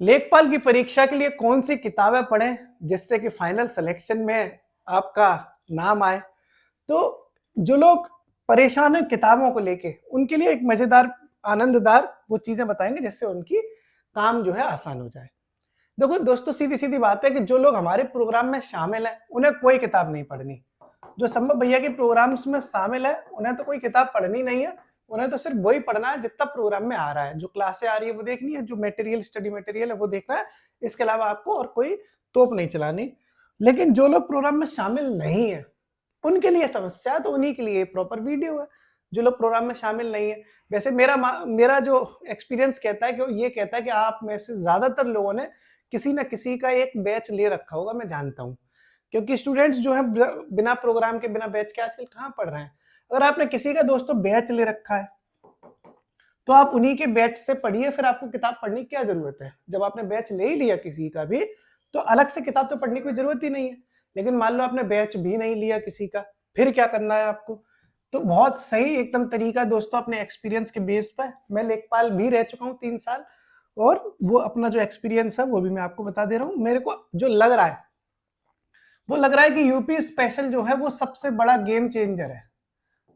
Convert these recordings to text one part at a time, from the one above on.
लेखपाल की परीक्षा के लिए कौन सी किताबें पढ़ें जिससे कि फाइनल सिलेक्शन में आपका नाम आए। तो जो लोग परेशान हैं किताबों को लेके, उनके लिए एक मजेदार आनंददार वो चीजें बताएंगे जिससे उनकी काम जो है आसान हो जाए। देखो दोस्तों, सीधी सीधी बात है कि जो लोग हमारे प्रोग्राम में शामिल हैं उन्हें कोई किताब नहीं पढ़नी। जो संभव भैया के प्रोग्राम्स में शामिल है उन्हें तो कोई किताब पढ़नी नहीं है। उन्हें तो सिर्फ वही पढ़ना है जितना प्रोग्राम में आ रहा है, जो क्लासें आ रही है वो देखनी है, जो मटेरियल स्टडी मटेरियल है वो देखना है। इसके अलावा आपको और कोई तोप नहीं चलानी। लेकिन जो लोग प्रोग्राम में शामिल नहीं है उनके लिए समस्या, तो उन्हीं के लिए प्रॉपर वीडियो है। जो लोग प्रोग्राम में शामिल नहीं है, वैसे मेरा जो एक्सपीरियंस कहता है कि वो ये कहता है कि आप में से ज्यादातर लोगों ने किसी न किसी का एक बैच ले रखा होगा, मैं जानता हूँ। क्योंकि स्टूडेंट्स जो है बिना प्रोग्राम के बिना बैच के आजकल कहाँ पढ़ रहे हैं। अगर आपने किसी का दोस्तों बैच ले रखा है तो आप उन्हीं के बैच से पढ़िए, फिर आपको किताब पढ़ने की क्या जरूरत है। जब आपने बैच ले ही लिया किसी का भी तो अलग से किताब तो पढ़ने की जरूरत ही नहीं है। लेकिन मान लो आपने बैच भी नहीं लिया किसी का, फिर क्या करना है आपको। तो बहुत सही एकदम तरीका दोस्तों, अपने एक्सपीरियंस के बेस पर, मैं लेखपाल भी रह चुका हूँ 3 साल, और वो अपना जो एक्सपीरियंस है वो भी मैं आपको बता दे रहा हूँ। मेरे को जो लग रहा है वो लग रहा है कि यूपी स्पेशल जो है वो सबसे बड़ा गेम चेंजर है।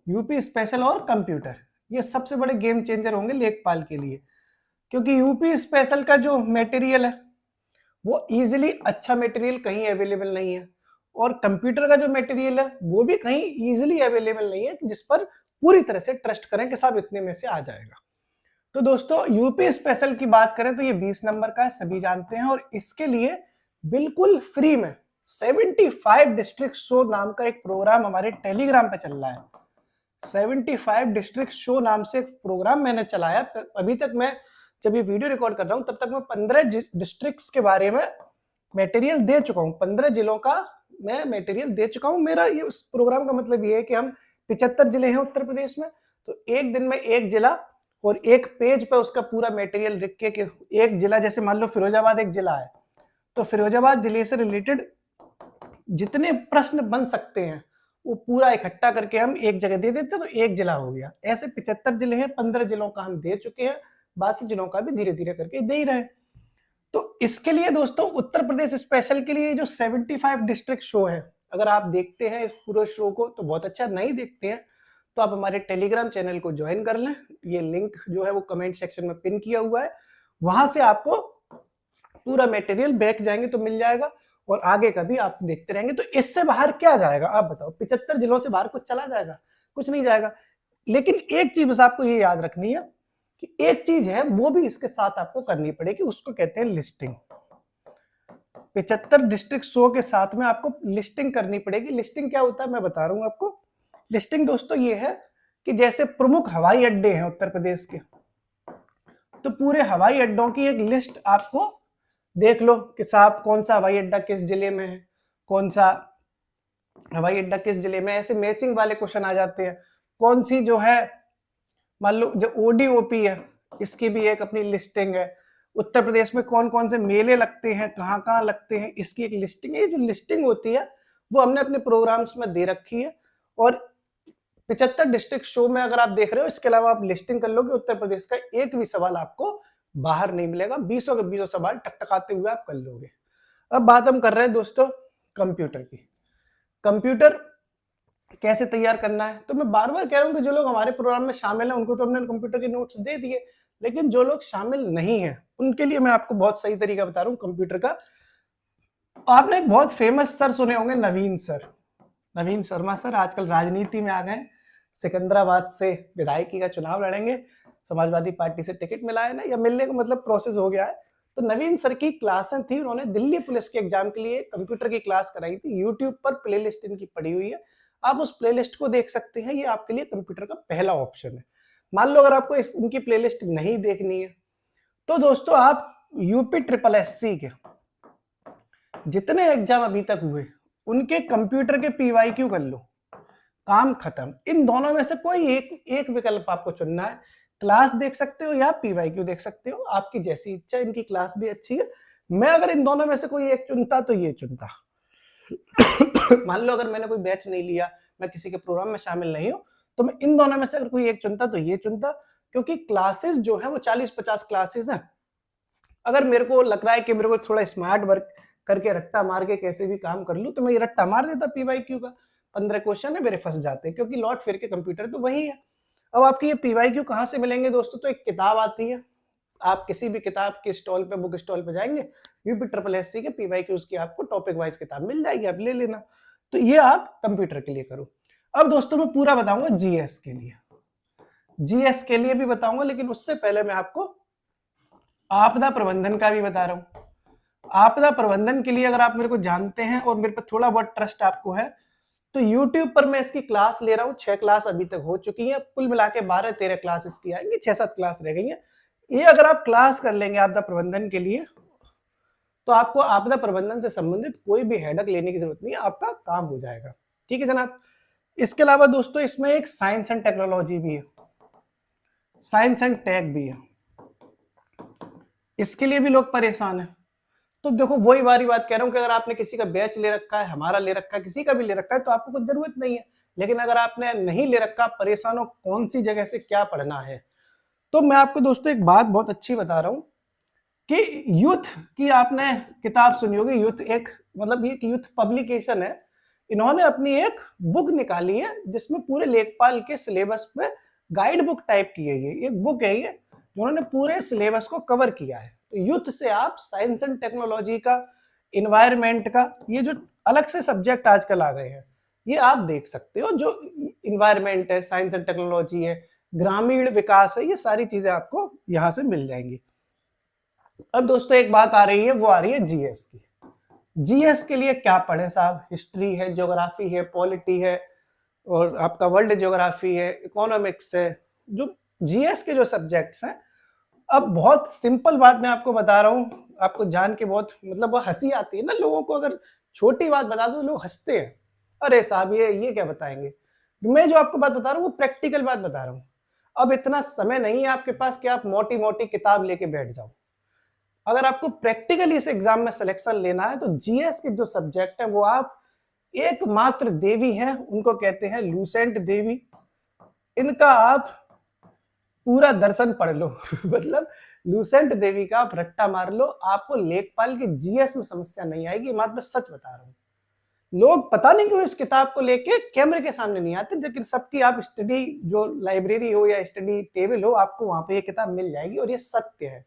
यूपी स्पेशल और कंप्यूटर ये सबसे बड़े गेम चेंजर होंगे लेखपाल के लिए। क्योंकि यूपी स्पेशल का जो मटेरियल है वो इजीली अच्छा मटेरियल कहीं अवेलेबल नहीं है, और कंप्यूटर का जो मटेरियल है वो भी कहीं इजीली अवेलेबल नहीं है जिस पर पूरी तरह से ट्रस्ट करें कि साहब इतने में से आ जाएगा। तो दोस्तों यूपी स्पेशल की बात करें तो ये 20 नंबर का है, सभी जानते हैं। और इसके लिए बिल्कुल फ्री में 75 डिस्ट्रिक्ट शो नाम का एक प्रोग्राम हमारे टेलीग्राम पे चल रहा है। 75 डिस्ट्रिक्ट शो नाम से एक प्रोग्राम मैंने चलाया। अभी तक मैं जब ये वीडियो रिकॉर्ड कर रहा हूं तब तक मैं 15 डिस्ट्रिक्ट्स के बारे में मटेरियल दे चुका हूं। 15 जिलों का मैं मटेरियल दे चुका हूं। मेरा ये उस प्रोग्राम का मतलब ये है कि हम 75 जिले हैं उत्तर प्रदेश में, तो एक दिन में एक जिला और एक पेज पे उसका पूरा मटेरियल लिख के कि एक जिला, जैसे मान लो फिरोजाबाद एक जिला है, तो फिरोजाबाद जिले से रिलेटेड जितने प्रश्न बन सकते हैं वो पूरा इकट्ठा करके हम एक जगह दे देते तो एक जिला हो गया। ऐसे 75 जिले हैं, 15 जिलों का हम दे चुके हैं, बाकी जिलों का भी धीरे धीरे करके दे ही रहे। तो इसके लिए दोस्तों उत्तर प्रदेश स्पेशल के लिए जो 75 डिस्ट्रिक्ट शो है, अगर आप देखते हैं इस पूरे शो को तो बहुत अच्छा, नहीं देखते हैं तो आप हमारे टेलीग्राम चैनल को ज्वाइन कर लें। ये लिंक जो है वो कमेंट सेक्शन में पिन किया हुआ है, वहां से आपको पूरा मटेरियल बैक जाएंगे तो मिल जाएगा, और आगे का भी आप देखते रहेंगे। तो इससे बाहर क्या जाएगा आप बताओ? 75 जिलों से बाहर कुछ चला जाएगा? कुछ नहीं जाएगा। लेकिन एक चीज बस आपको ये याद रखनी है कि एक चीज है वो भी इसके साथ आपको करनी पड़ेगी, उसको कहते हैं लिस्टिंग। 75 डिस्ट्रिक्ट शो के साथ में आपको लिस्टिंग करनी पड़ेगी। लिस्टिंग क्या होता है मैं बता रहा हूं आपको। लिस्टिंग दोस्तों ये है कि जैसे प्रमुख हवाई अड्डे हैं उत्तर प्रदेश के, तो पूरे हवाई अड्डों की एक लिस्ट आपको देख लो कि साहब कौन सा हवाई अड्डा किस जिले में है, कौन सा हवाई अड्डा किस जिले में। ऐसे मैचिंग वाले क्वेश्चन आ जाते हैं। कौन सी जो है, मान लो जो ओडीओपी है इसकी भी एक अपनी लिस्टिंग है। उत्तर प्रदेश में कौन कौन से मेले लगते हैं, कहाँ कहाँ लगते हैं, इसकी एक लिस्टिंग है। ये जो लिस्टिंग होती है वो हमने अपने प्रोग्राम्स में दे रखी है। और 75 डिस्ट्रिक्ट शो में अगर आप देख रहे हो, इसके अलावा आप लिस्टिंग कर लोगे, उत्तर प्रदेश का एक भी सवाल आपको बाहर नहीं मिलेगा। 20 के 20 सवाल टकटकाते हुए आप कर लोगे। अब बात हम कर रहे हैं दोस्तों कंप्यूटर की। कंप्यूटर कैसे तैयार करना है, तो मैं बार बार कह रहा हूं कि जो लोग हमारे प्रोग्राम में शामिल हैं उनको तो हमने कंप्यूटर के नोट्स दे दिए, लेकिन जो लोग शामिल नहीं हैं उनके लिए मैं आपको बहुत सही तरीका बता रहा हूं कंप्यूटर का। आपने एक बहुत फेमस सर सुने होंगे, नवीन सर, नवीन शर्मा सर, आजकल राजनीति में आ गए। सिकंदराबाद से विधायकी का चुनाव लड़ेंगे, समाजवादी पार्टी से टिकट मिला है ना, या मिलने का मतलब प्रोसेस हो गया है। तो नवीन सर की क्लासें थी, उन्होंने दिल्ली पुलिस के एग्जाम के लिए कंप्यूटर की क्लास कराई थी। यूट्यूब पर प्लेलिस्ट इनकी पड़ी हुई है, आप उस प्लेलिस्ट को देख सकते हैं। ये आपके लिए कंप्यूटर का पहला ऑप्शन है। मान लो अगर आपको इनकी प्लेलिस्ट नहीं देखनी है तो दोस्तों आप यूपी ट्रिपल एससी के जितने एग्जाम अभी तक हुए उनके कंप्यूटर के पीवाईक्यू कर लो, काम खत्म। इन दोनों में से कोई एक विकल्प आपको चुनना है। क्लास देख सकते हो या पीवाईक्यू देख सकते हो, आपकी जैसी इच्छा। इनकी क्लास भी अच्छी है। मैं अगर इन दोनों में से कोई एक चुनता तो ये चुनता। मान लो अगर मैंने कोई बैच नहीं लिया, मैं किसी के प्रोग्राम में शामिल नहीं हूं, तो मैं इन दोनों में से अगर कोई एक चुनता तो ये चुनता। क्योंकि क्लासेस जो है वो 40-50 क्लासेस हैं, अगर मेरे को लग रहा है कि मेरे को थोड़ा स्मार्ट वर्क करके रट्टा मार के कैसे भी काम कर लूं, तो मैं ये रट्टा मार देता पीवाईक्यू का। 15 क्वेश्चन है मेरे फंस जाते हैं, क्योंकि लौट फिर के कंप्यूटर तो वही है। अब आपके ये पीवाईक्यू कहाँ से मिलेंगे दोस्तों? तो एक किताब आती है, आप किसी भी किताब के स्टॉल पे, बुक स्टॉल पे जाएंगे, यूपी ट्रिपल एस सी के पीवाईक्यूज की आपको टॉपिक वाइज किताब मिल जाएगी, आप ले लेना। तो ये आप कंप्यूटर के लिए करो। अब दोस्तों मैं पूरा बताऊंगा जीएस के लिए, जीएस के लिए भी बताऊंगा, लेकिन उससे पहले मैं आपको आपदा प्रबंधन का भी बता रहा हूं। आपदा प्रबंधन के लिए अगर आप मेरे को जानते हैं और मेरे पर थोड़ा बहुत ट्रस्ट आपको है, तो YouTube पर मैं इसकी क्लास ले रहा हूँ। 6 क्लास अभी तक हो चुकी हैं, कुल मिला के 12-13 क्लास इसकी आएंगी, 6-7 क्लास रह गई हैं। ये अगर आप क्लास कर लेंगे आपदा प्रबंधन के लिए, तो आपको आपदा प्रबंधन से संबंधित कोई भी हेडक लेने की जरूरत नहीं है, आपका काम हो जाएगा। ठीक है जनाब। इसके अलावा दोस्तों इसमें एक साइंस एंड टेक्नोलॉजी भी है, साइंस एंड टेक भी है, इसके लिए भी लोग परेशान हैं। तो देखो वही बारी बात कह रहा हूं कि अगर आपने किसी का बैच ले रखा है, हमारा ले रखा है, किसी का भी ले रखा है, तो आपको कुछ जरूरत नहीं है। लेकिन अगर आपने नहीं ले रखा, परेशान हो कौन सी जगह से क्या पढ़ना है, तो मैं आपको दोस्तों एक बात बहुत अच्छी बता रहा हूं कि यूथ की आपने किताब सुनी होगी। यूथ एक मतलब ये यूथ पब्लिकेशन है, इन्होंने अपनी एक बुक निकाली है जिसमें पूरे लेखपाल के सिलेबस पे गाइड बुक टाइप की है। ये एक बुक है, ये उन्होंने पूरे सिलेबस को कवर किया है। तो यूथ से आप साइंस एंड टेक्नोलॉजी का, इन्वायरमेंट का, ये जो अलग से सब्जेक्ट आजकल आ गए हैं, ये आप देख सकते हो। जो इन्वायरमेंट है, साइंस एंड टेक्नोलॉजी है, ग्रामीण विकास है, ये सारी चीजें आपको यहाँ से मिल जाएंगी। अब दोस्तों एक बात आ रही है, वो आ रही है जीएस की। जीएस के लिए क्या पढ़े साहब? हिस्ट्री है, ज्योग्राफी है, पॉलिटी है, और आपका वर्ल्ड ज्योग्राफी है, इकोनॉमिक्स है, जो जीएस के जो सब्जेक्ट्स हैं। अब बहुत सिंपल बात मैं आपको बता रहा हूँ, आपको जान के बहुत मतलब वो हंसी आती है ना लोगों को, अगर छोटी बात बता दो लोग हंसते हैं, अरे साहब ये क्या बताएंगे। मैं जो आपको बात बता रहा हूँ वो प्रैक्टिकल बात बता रहा हूँ। अब इतना समय नहीं है आपके पास कि आप मोटी मोटी किताब लेके बैठ जाओ। अगर आपको प्रैक्टिकली इस एग्जाम में सिलेक्शन लेना है, तो जीएस के जो सब्जेक्ट है वो आप एकमात्र देवी हैं, उनको कहते हैं लूसेंट देवी, इनका आप पूरा दर्शन पढ़ लो मतलब लूसेंट देवी का आप रट्टा मार लो, आपको लेखपाल के जीएस में समस्या नहीं आएगी। बात मैं सच बता रहा हूँ। लोग पता नहीं क्यों इस किताब को लेके कैमरे के सामने नहीं आते, लेकिन सबकी आप स्टडी जो लाइब्रेरी हो या स्टडी टेबल हो, आपको वहां पे ये किताब मिल जाएगी, और ये सत्य है।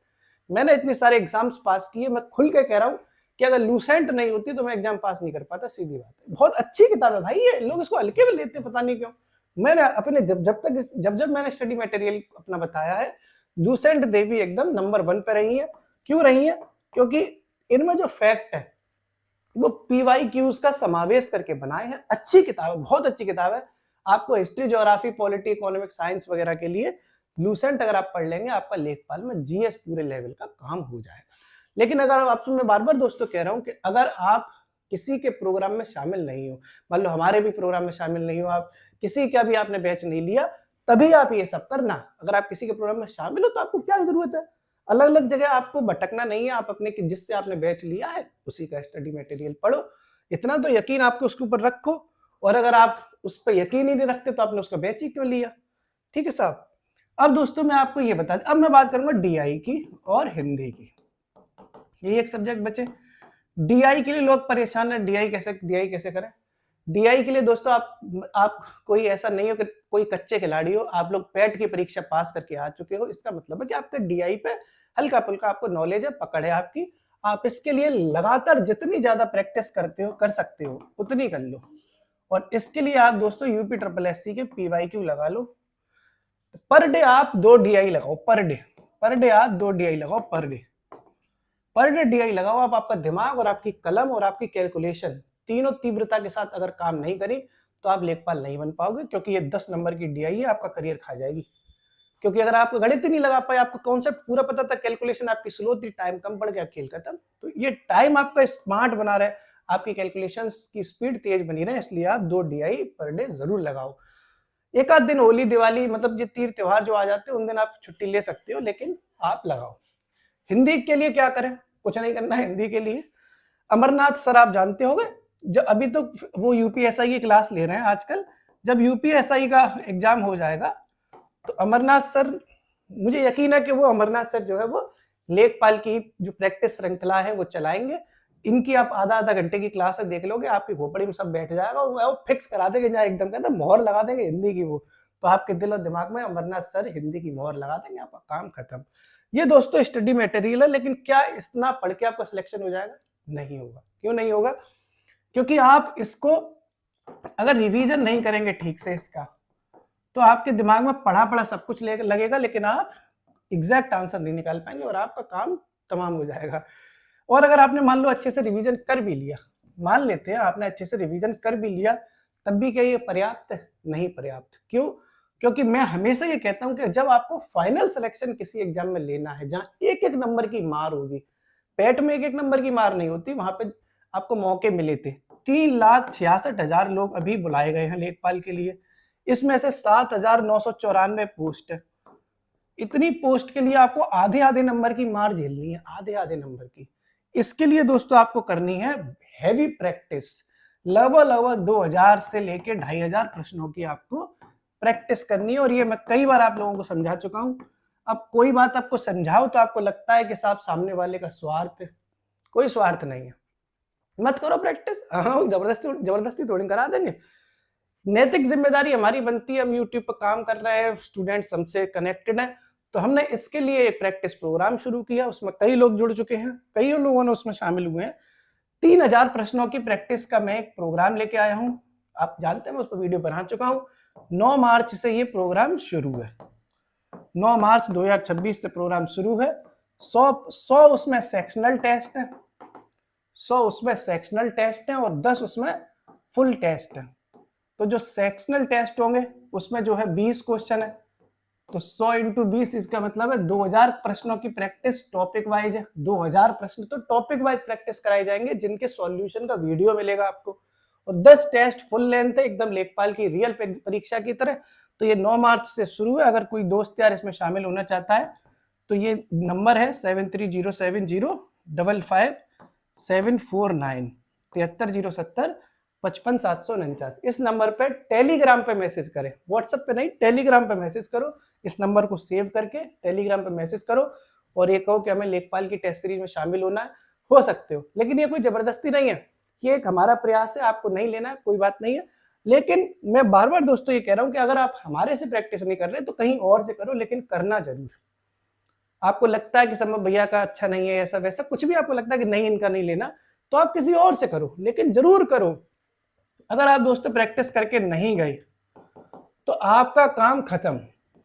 मैंने इतने सारे एग्जाम्स पास किए, मैं खुल के कह रहा हूँ कि अगर लूसेंट नहीं होती तो मैं एग्जाम पास नहीं कर पाता, सीधी बात है। बहुत अच्छी किताब है भाई, ये लोग इसको हल्के में लेते पता नहीं क्यों। मैंने अपने जब मैंने स्टडी मटेरियल अपना बताया है, लूसेंट देवी एकदम नंबर 1 पे रही है। क्यों रही है? क्योंकि इनमें जो फैक्ट है वो पीवाईक्यूज का समावेश करके बनाए हैं। अच्छी किताब है, बहुत अच्छी किताब है। आपको history, geography, polity, economics, science वगैरह के लिए लूसेंट अगर आप पढ़ लेंगे, आपका लेखपाल में जीएस पूरे लेवल का काम हो जाएगा। लेकिन अगर आपसे मैं बार बार दोस्तों कह रहा हूं कि अगर आप किसी के प्रोग्राम में शामिल नहीं हो, मान लो हमारे भी प्रोग्राम में शामिल नहीं हो, आप किसी का भी आपने बैच नहीं लिया, तभी आप ये सब करना। अगर आप किसी के प्रोग्राम में शामिल हो तो आपको क्या जरूरत है? अलग अलग जगह आपको भटकना नहीं है, आप अपने जिससे आपने बैच लिया है उसी का स्टडी मटेरियल पढ़ो। इतना तो यकीन आपको उसके ऊपर रखो, और अगर आप उस पर यकीन ही नहीं रखते तो आपने उसका बैच ही क्यों लिया? ठीक है साहब। अब दोस्तों मैं आपको ये बता दूं, अब मैं बात करूंगा डीआई की और हिंदी की। ये एक सब्जेक्ट बचे। डीआई के लिए लोग परेशान है, डीआई कैसे करें? डीआई के लिए दोस्तों आप कोई ऐसा नहीं हो कि कोई कच्चे खिलाड़ी हो, आप लोग पैट की परीक्षा पास करके आ चुके हो। इसका मतलब है कि आपका डीआई पे हल्का फुल्का आपको नॉलेज है, पकड़ है आपकी। आप इसके लिए लगातार जितनी ज्यादा प्रैक्टिस करते हो, कर सकते हो, उतनी कर लो। और इसके लिए आप दोस्तों यूपी ट्रिपल एससी के पीवाईक्यू लगा लो। पर डे आप 2 डीआई लगाओ, पर डे आप 2 डीआई लगाओ, पर डे डीआई लगाओ। आप आपका दिमाग और आपकी कलम और आपकी कैलकुलेशन तीनों तीव्रता के साथ अगर काम नहीं करी तो आप लेखपाल नहीं बन पाओगे, क्योंकि ये 10 नंबर की डीआई है, आपका करियर खा जाएगी। क्योंकि अगर आपको गणित ही नहीं लगा पाए, आपको कॉन्सेप्ट पूरा पता था, कैलकुलेशन आपकी स्लो थी, टाइम कम पड़ गया, खेल खत्म। तो ये टाइम आपका स्मार्ट बना रहे, आपकी कैलकुलेशंस की स्पीड तेज बनी रहे, इसलिए आप 2 डीआई पर डे जरूर लगाओ। एक आध दिन होली, दिवाली, मतलब ये तीर त्योहार जो आ जाते हैं उन दिन आप छुट्टी ले सकते हो, लेकिन आप लगाओ। हिंदी के लिए क्या करें? कुछ नहीं करना है हिंदी के लिए। अमरनाथ सर आप जानते होंगे, जो अभी तो वो यूपीएसआई की क्लास ले रहे हैं आजकल। जब यूपीएसआई का एग्जाम हो जाएगा तो अमरनाथ सर, मुझे यकीन है कि वो अमरनाथ सर जो है वो लेखपाल की जो प्रैक्टिस श्रृंखला है वो चलाएंगे। इनकी आप आधा घंटे की क्लास है देख लोगे, आपकी खोपड़ी में सब बैठ जाएगा और वो फिक्स करा देंगे, जहाँ एकदम कहते हैं मोहर लगा देंगे हिंदी की, वो तो आपके दिल और दिमाग में अमरनाथ सर हिंदी की मोहर लगा देंगे, आपका काम खत्म। ये दोस्तों स्टडी मटेरियल है, लेकिन क्या इतना पढ़ के आपका सिलेक्शन हो जाएगा? नहीं होगा। क्यों नहीं होगा? क्योंकि आप इसको अगर रिवीजन नहीं करेंगे ठीक से इसका, तो आपके दिमाग में पढ़ा पढ़ा सब कुछ लगेगा, लेकिन आप एग्जैक्ट आंसर नहीं निकाल पाएंगे और आपका काम तमाम हो जाएगा। और अगर आपने मान लो अच्छे से रिवीजन कर भी लिया, मान लेते हैं आपने अच्छे से रिवीजन कर भी लिया, तब भी क्या ये पर्याप्त है? नहीं पर्याप्त। क्यों? क्योंकि मैं हमेशा ये कहता हूं कि जब आपको फाइनल सिलेक्शन किसी एग्जाम में लेना है, जहां एक एक नंबर की मार होगी, पेट में एक एक नंबर की मार नहीं होती, वहां पे आपको मौके मिले थे। 3,66,000 लोग अभी बुलाए गए हैं लेखपाल के लिए, इसमें से 7,994 पोस्ट है। इतनी पोस्ट के लिए आपको आधे आधे नंबर की मार झेलनी है, आधे आधे नंबर की। इसके लिए दोस्तों आपको करनी है हैवी प्रैक्टिस। लगभग 2000 से लेके 2500 प्रश्नों की आपको प्रैक्टिस करनी है, और ये मैं कई बार आप लोगों को समझा चुका हूं। अब कोई बात आपको समझाओ तो आपको लगता है कि साहब सामने वाले का स्वार्थ है, कोई स्वार्थ नहीं है। मत करो प्रैक्टिस, हाँ जबरदस्ती थोड़ी करा देंगे। नैतिक जिम्मेदारी हमारी बनती है, हम यूट्यूब पर काम कर रहे हैं, स्टूडेंट्स हमसे कनेक्टेड हैं, तो हमने इसके लिए एक प्रैक्टिस प्रोग्राम शुरू किया, उसमें कई लोग जुड़ चुके हैं, कई लोगों ने उसमें शामिल हुए हैं। 3000 प्रश्नों की प्रैक्टिस का मैं एक प्रोग्राम लेके आया हूं, आप जानते हैं मैं उस पर वीडियो बना चुका हूं। 9 मार्च से ये प्रोग्राम शुरू है, 9 मार्च 2026 से प्रोग्राम शुरू है। 100 उसमें सेक्शनल टेस्ट है, 100 उसमें सेक्शनल टेस्ट है और 10 उसमें फुल टेस्ट है। तो जो सेक्शनल टेस्ट होंगे उसमें जो है 20 क्वेश्चन है, तो 100 इंटू 20 इसका मतलब है 2000 प्रश्नों की प्रैक्टिस टॉपिक वाइज है। 2000 प्रश्न तो टॉपिक वाइज प्रैक्टिस कराए जाएंगे, जिनके सॉल्यूशन का वीडियो मिलेगा आपको, और 10 टेस्ट फुल लेंथ है, एकदम लेखपाल की रियल परीक्षा की तरह। तो ये 9 मार्च से शुरू है। अगर कोई दोस्त यार इसमें शामिल होना चाहता है तो ये नंबर है 7307055749 73070 55 749। इस नंबर पे टेलीग्राम पे मैसेज करें, व्हाट्सएप पे नहीं, टेलीग्राम पे मैसेज करो। इस नंबर को सेव करके टेलीग्राम पे मैसेज करो और ये कहो कि हमें लेखपाल की टेस्ट सीरीज में शामिल होना है, हो सकते हो। लेकिन ये कोई जबरदस्ती नहीं है, ये एक हमारा प्रयास है, आपको नहीं लेना है कोई बात नहीं है। लेकिन मैं बार बार दोस्तों ये कह रहा हूं कि अगर आप हमारे से प्रैक्टिस नहीं कर रहे तो कहीं और से करो, लेकिन करना जरूर। आपको लगता है कि समय भैया का अच्छा नहीं है, ऐसा वैसा कुछ भी आपको लगता है कि नहीं इनका नहीं लेना, तो आप किसी और से करो, लेकिन जरूर करो। अगर आप दोस्तों प्रैक्टिस करके नहीं गए तो आपका काम खत्म,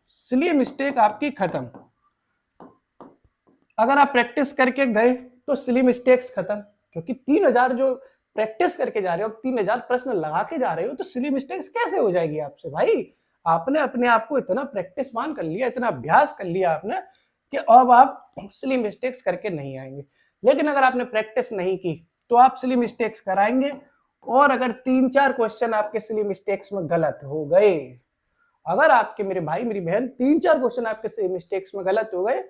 सिली मिस्टेक आपकी खत्म। अगर आप प्रैक्टिस करके गए तो सिली मिस्टेक्स खत्म, क्योंकि 3000 जो प्रैक्टिस करके जा रहे हो, 3000 प्रश्न लगा के जा रहे हो, तो सिली मिस्टेक्स कैसे हो जाएगी आपसे भाई? आपने अपने आप को इतना प्रैक्टिस मान कर लिया, इतना अभ्यास कर लिया आपने कि अब आप सिली मिस्टेक्स करके नहीं आएंगे। लेकिन अगर आपने प्रैक्टिस नहीं की तो आप सिली मिस्टेक्स कराएंगे, और अगर 3-4 क्वेश्चन आपके सिली मिस्टेक्स में गलत हो गए, अगर आपके मेरे भाई मेरी बहन 3-4 क्वेश्चन आपके सिली मिस्टेक्स में गलत हो गए,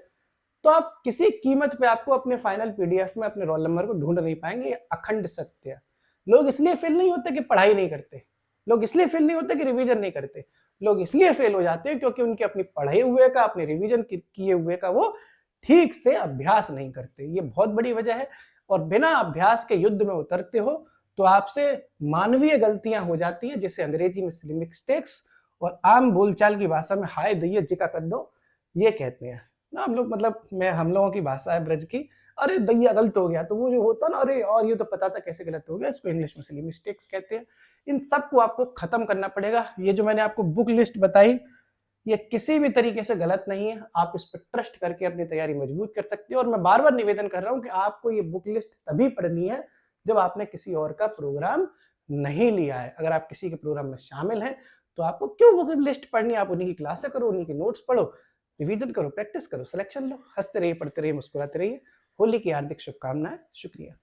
तो आप किसी कीमत पे आपको अपने फाइनल पीडीएफ में अपने रोल नंबर को ढूंढ नहीं पाएंगे। ये अखंड सत्य है। लोग इसलिए फेल नहीं होते कि पढ़ाई नहीं करते, लोग इसलिए फेल नहीं होते कि रिवीजन नहीं करते, लोग इसलिए फेल हो जाते हैं क्योंकि उनके अपनी पढ़े हुए का, अपने रिवीजन किए हुए का वो ठीक से अभ्यास नहीं करते। ये बहुत बड़ी वजह है। और बिना अभ्यास के युद्ध में उतरते हो तो आपसे मानवीय गलतियां हो जाती हैं, जिसे अंग्रेजी में सिली मिस्टेक्स और आम बोलचाल की भाषा में हाय दैया जिका कर दो ये कहते हैं ना हम लोग। मतलब हम लोगों की भाषा है ब्रज की, अरे दैया गलत हो गया, तो वो जो होता ना, अरे और ये तो पता था कैसे गलत हो गया, इसको इंग्लिश में सिली मिस्टेक्स कहते हैं। इन सबको आपको खत्म करना पड़ेगा। ये जो मैंने आपको बुक लिस्ट बताई ये किसी भी तरीके से गलत नहीं है, आप इस पर ट्रस्ट करके अपनी तैयारी मजबूत कर सकते हो। और मैं बार बार निवेदन कर रहा हूं कि आपको ये बुक लिस्ट तभी पढ़नी है जब आपने किसी और का प्रोग्राम नहीं लिया है। अगर आप किसी के प्रोग्राम में शामिल हैं तो आपको क्यों बुक लिस्ट पढ़नी है? आप उन्हीं की क्लासें करो, उन्हीं के नोट्स पढ़ो, रिवीजन करो, प्रैक्टिस करो, सिलेक्शन लो, हंसते रहिए, पढ़ते रहिए, मुस्कुराते रहिए। होली की हार्दिक शुभकामनाएं। शुक्रिया।